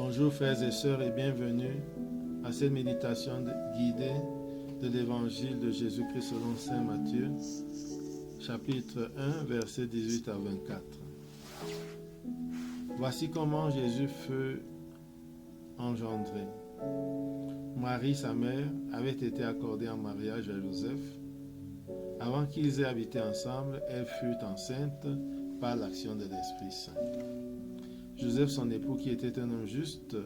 Bonjour frères et sœurs et bienvenue à cette méditation guidée de l'évangile de Jésus-Christ selon saint Matthieu, chapitre 1, versets 18 à 24. Voici comment Jésus fut engendré. Marie, sa mère, avait été accordée en mariage à Joseph. Avant qu'ils aient habité ensemble, elle fut enceinte par l'action de l'Esprit Saint. Joseph, son époux, qui était un homme juste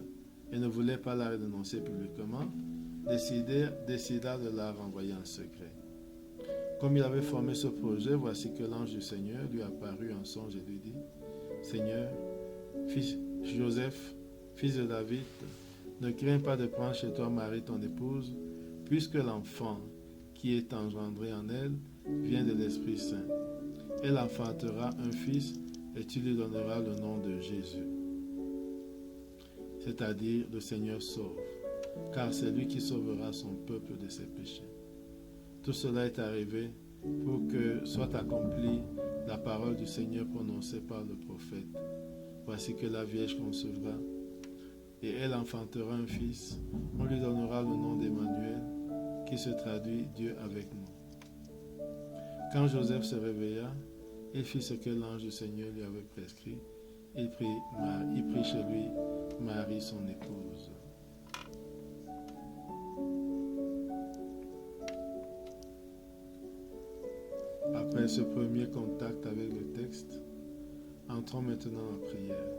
et ne voulait pas la dénoncer publiquement, décida de la renvoyer en secret. Comme il avait formé ce projet, voici que l'ange du Seigneur lui apparut en songe et lui dit : « Seigneur, Joseph, fils de David, ne crains pas de prendre chez toi Marie ton épouse, puisque l'enfant qui est engendré en elle vient de l'Esprit Saint. Elle enfantera un fils et tu lui donneras le nom de Jésus, c'est-à-dire le Seigneur sauve, car c'est lui qui sauvera son peuple de ses péchés. Tout cela est arrivé pour que soit accomplie la parole du Seigneur prononcée par le prophète. Voici que la Vierge concevra et elle enfantera un fils. On lui donnera le nom d'Emmanuel, qui se traduit Dieu avec nous. Quand Joseph se réveilla, il fit ce que l'ange du Seigneur lui avait prescrit. Il prit chez lui Marie, son épouse. Après ce premier contact avec le texte, entrons maintenant en prière.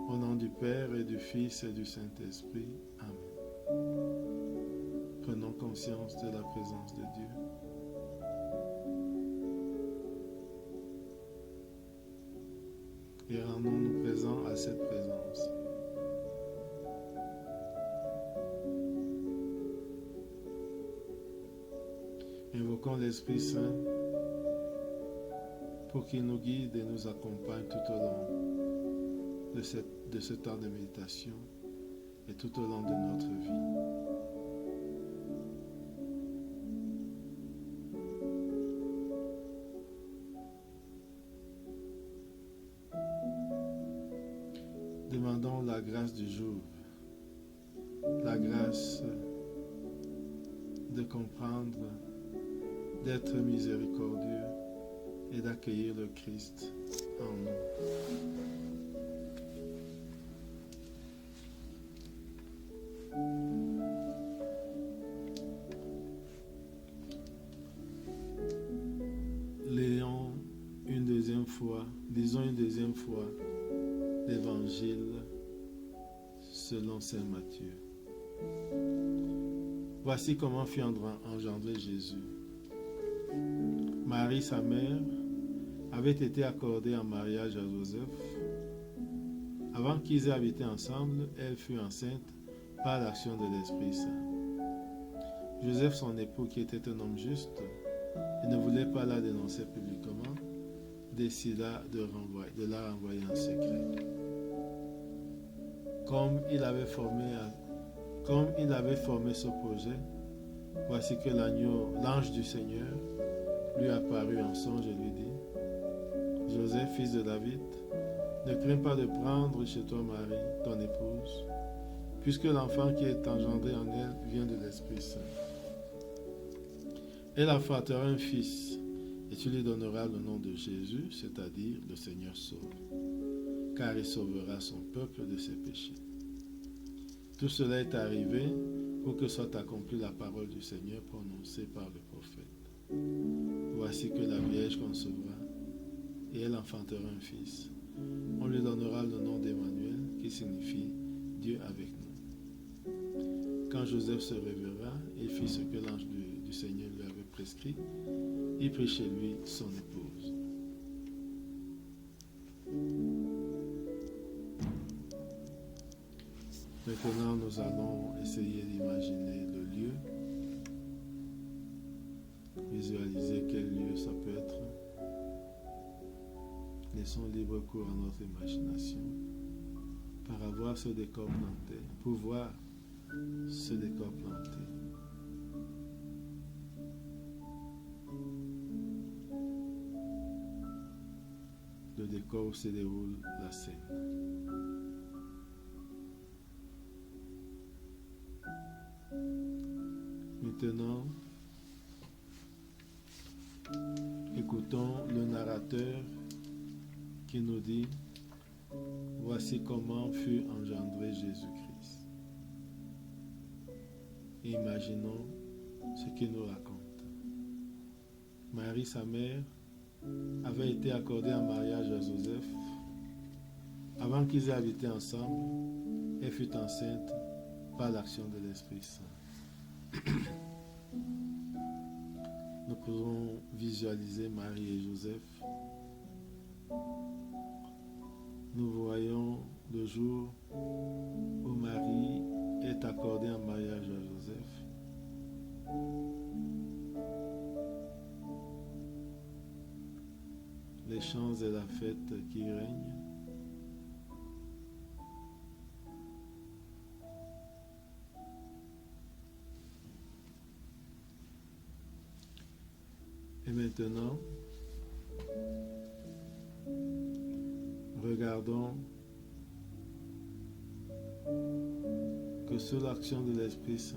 Au nom du Père et du Fils et du Saint-Esprit. Amen. Prenons conscience de la présence de Dieu. Et rendons-nous présents à cette présence. Invoquons l'Esprit Saint pour qu'il nous guide et nous accompagne tout au long de ce temps de méditation et tout au long de notre vie. Demandons la grâce du jour, la grâce de comprendre, d'être miséricordieux et d'accueillir le Christ en nous. Lisons une deuxième fois l'Évangile selon saint Matthieu. Voici comment fut engendré Jésus. Marie, sa mère, avait été accordée en mariage à Joseph. Avant qu'ils aient habité ensemble, elle fut enceinte par l'action de l'Esprit Saint. Joseph, son époux, qui était un homme juste et ne voulait pas la dénoncer publiquement, décida de la renvoyer en secret. Comme il avait formé ce projet, voici que l'ange du Seigneur lui apparut en songe et lui dit : « Joseph, fils de David, ne crains pas de prendre chez toi Marie, ton épouse, puisque l'enfant qui est engendré en elle vient de l'Esprit Saint. Elle enfantera un fils, et tu lui donneras le nom de Jésus, c'est-à-dire le Seigneur sauve, car il sauvera son peuple de ses péchés. » Tout cela est arrivé pour que soit accomplie la parole du Seigneur prononcée par le prophète. Voici que la Vierge concevra et elle enfantera un fils. On lui donnera le nom d'Emmanuel, qui signifie Dieu avec nous. Quand Joseph se réveilla, il fit ce que l'ange du Seigneur lui avait prescrit. Il prit chez lui son épouse. Maintenant, nous allons essayer d'imaginer le lieu, visualiser quel lieu ça peut être. Laissons libre cours à notre imagination pour voir ce décor planté, Le décor où se déroule la scène. maintenant, écoutons le narrateur qui nous dit: voici comment fut engendré Jésus-Christ. Et imaginons ce qu'il nous raconte. Marie, sa mère, avait été accordée en mariage à Joseph. Avant qu'ils aient habité ensemble, elle fut enceinte par l'action de l'Esprit Saint. Nous pouvons visualiser Marie et Joseph. Nous voyons le jour où Marie est accordée en mariage à Joseph. Les chants et la fête qui règnent. Et maintenant, regardons que sous l'action de l'Esprit Saint,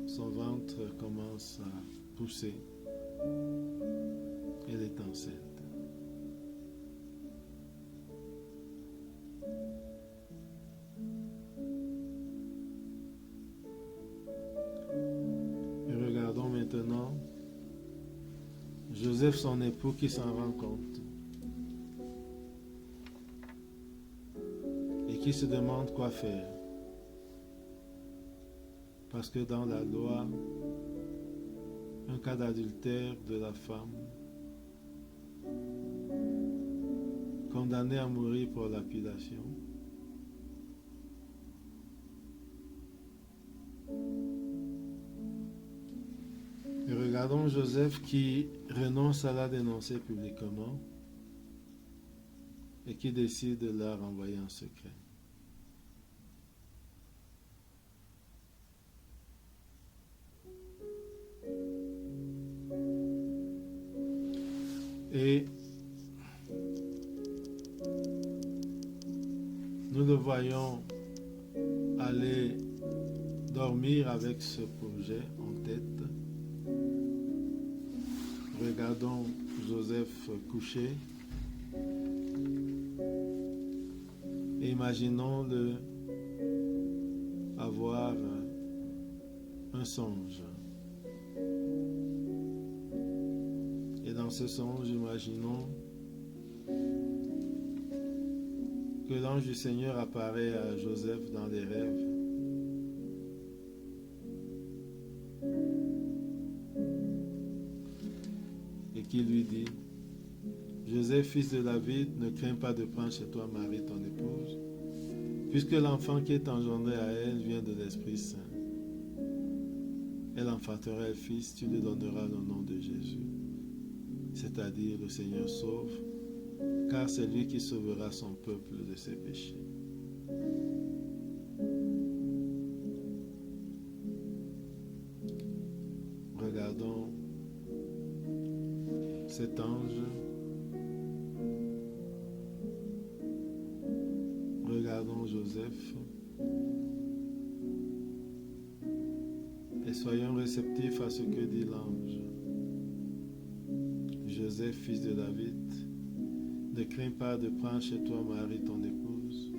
son ventre commence à pousser. Elle est enceinte. Et regardons maintenant Joseph, son époux, qui s'en rend compte et qui se demande quoi faire. Parce que dans la loi, un cas d'adultère de la femme, condamnée à mourir pour lapidation, et regardons Joseph qui renonce à la dénoncer publiquement et qui décide de la renvoyer en secret. Et nous le voyons aller dormir avec ce projet en tête. Regardons Joseph couché et imaginons-le avoir un songe. Et dans ce songe, imaginons que l'ange du Seigneur apparaît à Joseph dans les rêves. Et qui lui dit: Joseph, fils de David, ne crains pas de prendre chez toi Marie, ton épouse, puisque l'enfant qui est engendré à elle vient de l'Esprit Saint. Elle enfantera un fils, tu lui donneras le nom de Jésus, c'est-à-dire le Seigneur sauve, car c'est lui qui sauvera son peuple de ses péchés. Regardons cet ange, regardons Joseph et soyons réceptifs à ce que dit l'ange. Joseph, fils de David, ne crains pas de prendre chez toi Marie, ton épouse,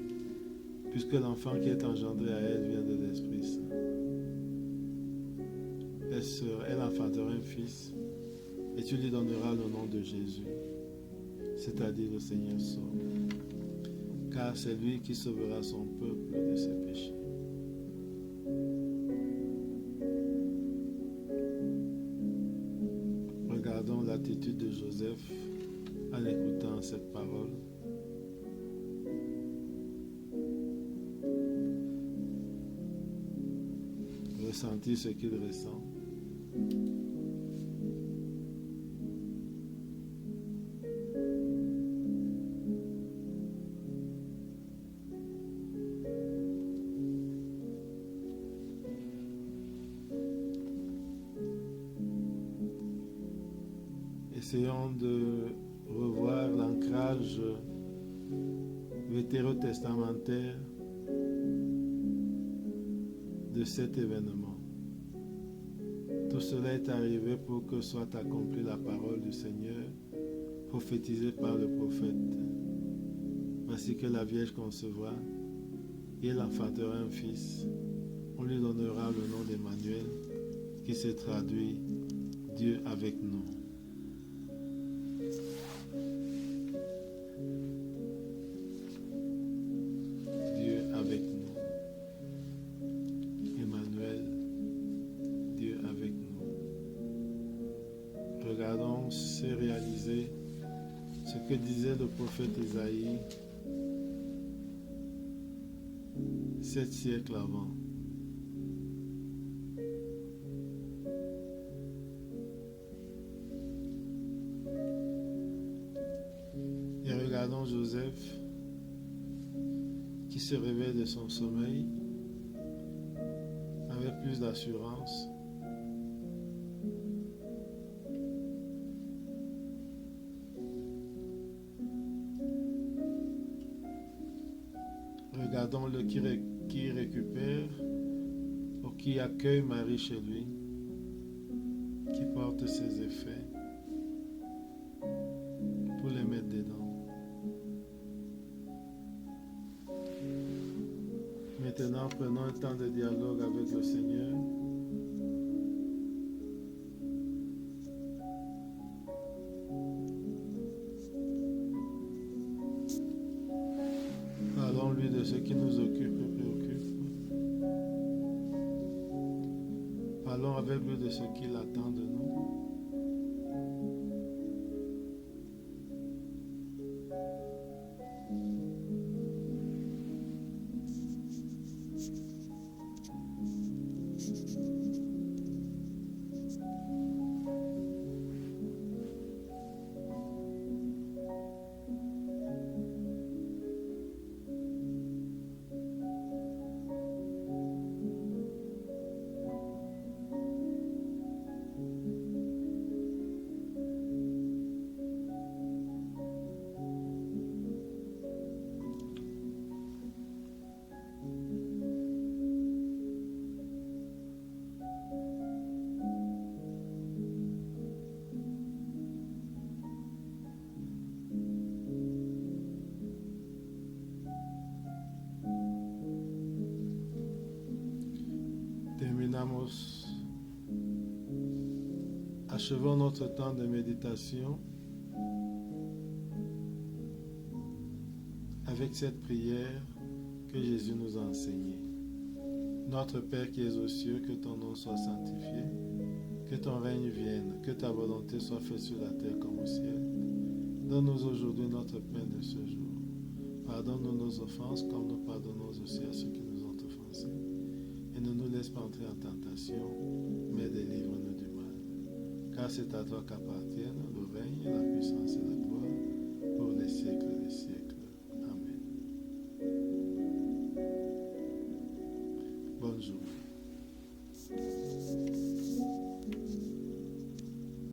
puisque l'enfant qui est engendré à elle vient de l'Esprit Saint. Elle enfantera un fils, et tu lui donneras le nom de Jésus, c'est-à-dire le Seigneur sauve, car c'est lui qui sauvera son peuple de ses péchés. Regardons l'attitude de Joseph en écoutant cette parole. Ressentir ce qu'il ressent. Essayons de revoir l'ancrage vétérotestamentaire de cet événement. Tout cela est arrivé pour que soit accomplie la parole du Seigneur, prophétisée par le prophète. Voici que la Vierge concevra, et elle enfantera un fils. On lui donnera le nom d'Emmanuel, qui se traduit Dieu avec nous. Dieu avec nous. Emmanuel, Dieu avec nous. Regardons se réaliser ce que disait le prophète Isaïe 7 siècles avant. Et regardons Joseph qui se réveille de son sommeil avec plus d'assurance. Regardons-le qui récupère ou qui accueille Marie chez lui, qui porte ses effets pour les mettre dedans. Maintenant, prenons un temps de dialogue avec le Seigneur. Parlons-lui de ce qui nous occupe et préoccupe. Parlons avec lui de ce qu'il attend de nous. Achevons notre temps de méditation avec cette prière que Jésus nous a enseignée. Notre Père qui es aux cieux, que ton nom soit sanctifié, que ton règne vienne, que ta volonté soit faite sur la terre comme au ciel. Donne-nous aujourd'hui notre pain de ce jour. Pardonne-nous nos offenses comme nous pardonnons aussi à ceux qui nous ont offensés. Et ne nous laisse pas entrer en tentation, mais délivre-nous du mal. Car c'est à toi qu'appartiennent le règne, la puissance et la gloire pour les siècles.